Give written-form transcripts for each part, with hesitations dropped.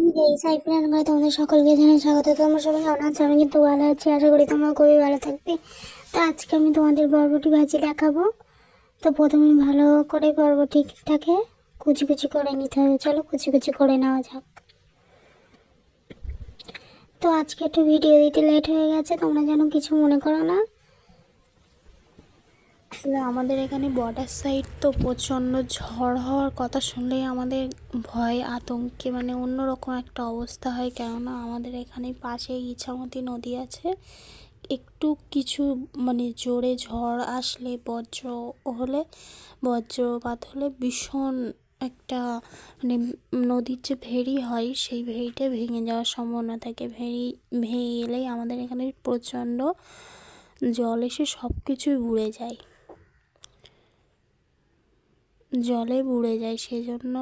এই সাইফিনার ঘরে তোমাদের সকলকে জানাই স্বাগত। তোমরা সবাই কেমন আছো? আমি কিন্তু ভালো আছি, আশা করি তোমরা খুবই ভালো থাকবে। তো আজকে আমি তোমাদের বরবটি ভাজি দেখাবো। তো প্রথমে ভালো করে বরবটিটাকে কুচি কুচি করে নিতে হবে। চলো কুচি কুচি করে নেওয়া যাক। তো আজকে একটু ভিডিও দিতে লেট হয়ে গেছে, তোমরা যেন কিছু মনে করো না। আসলে আমাদের এখানে বর্ডার সাইড তো প্রচণ্ড ঝড় হওয়ার কথা শুনলেই আমাদের ভয় আতঙ্কে অন্যরকম একটা অবস্থা হয়। কেননা আমাদের এখানে পাশে ইছামতি নদী আছে। একটু কিছু জোরে ঝড় আসলে হলে বজ্রপাত হলে ভীষণ একটা মানে নদীর যে ভেড়ি হয় সেই ভেড়িটা ভেঙে যাওয়ার সম্ভাবনা থাকে। ভেঙে গেলেই আমাদের এখানে প্রচণ্ড জল এসে সব কিছুই উড়ে যায়, জলে বুড়ে যায়। সেই জন্য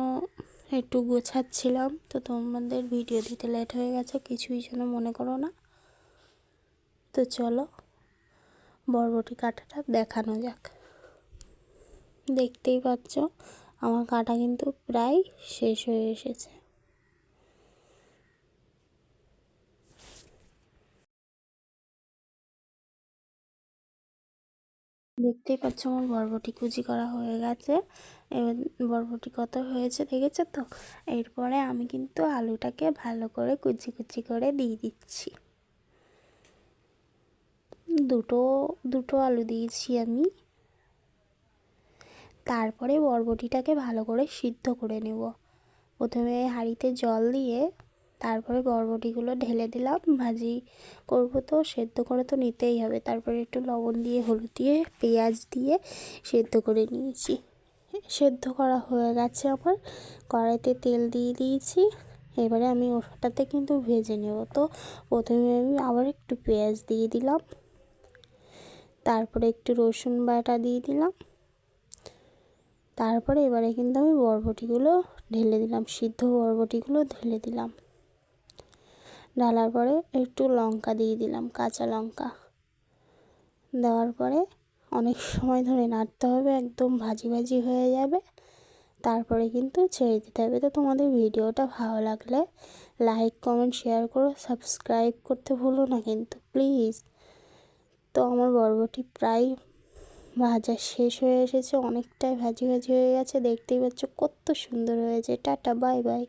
একটু গোছাচ্ছিলাম, তো তোমাদের ভিডিও দিতে লেট হয়ে গেছে, কিছুই যেন মনে করো না। তো চলো বরবটি কাটাটা দেখানো যাক। দেখতেই পাচ্ছ আমার কাটা কিন্তু প্রায় শেষ হয়ে এসেছে। দেখতেই পাচ্ছ আমার বরবটি কুচি করা হয়ে গেছে। এবার বরবটি কত হয়েছে দেখেছো তো। এরপরে আমি কিন্তু আলুটাকে ভালো করে কুচি কুচি করে দিয়ে দিচ্ছি। দুটো দুটো আলু দিয়েছি আমি। তারপরে বরবটিটাকে ভালো করে সিদ্ধ করে নেব। প্রথমে হাঁড়িতে জল দিয়ে তারপরে বরবটিগুলো ঢেলে দিলাম। ভাজি করব তো সেদ্ধ করে তো নিতেই হবে। তারপরে একটু লবণ দিয়ে হলুদ দিয়ে পেঁয়াজ দিয়ে সেদ্ধ করে নিয়েছি। সেদ্ধ করা হয়ে গেছে আমার। কড়াইতে তেল দিয়ে দিয়েছি। এবারে আমি ওটাতে কিন্তু ভেজে নেব। তো প্রথমে আমি আবার একটু পেঁয়াজ দিয়ে দিলাম, তারপরে একটু রসুন বাটা দিয়ে দিলাম। তারপরে এবারে কিন্তু আমি বরবটিগুলো ঢেলে দিলাম, সিদ্ধ বরবটিগুলো ঢেলে দিলাম। ঢালার পরে একটু লঙ্কা দিয়ে দিলাম, কাঁচা লঙ্কা দেওয়ার পরে অনেক সময় ধরে নাড়তে হবে, একদম ভাজি ভাজি হয়ে যাবে। তারপরে কিন্তু ছেড়ে দিতে হবে। তো তোমাদের ভিডিওটা ভালো লাগলে লাইক কমেন্ট শেয়ার করো, সাবস্ক্রাইব করতে ভুলো না কিন্তু প্লিজ। তো আমার বরবটি প্রায় ভাজা শেষ হয়ে এসেছে, অনেকটাই ভাজি ভাজি হয়ে গেছে। দেখতেই পাচ্ছ কত সুন্দর হয়েছে। Tata, bye bye.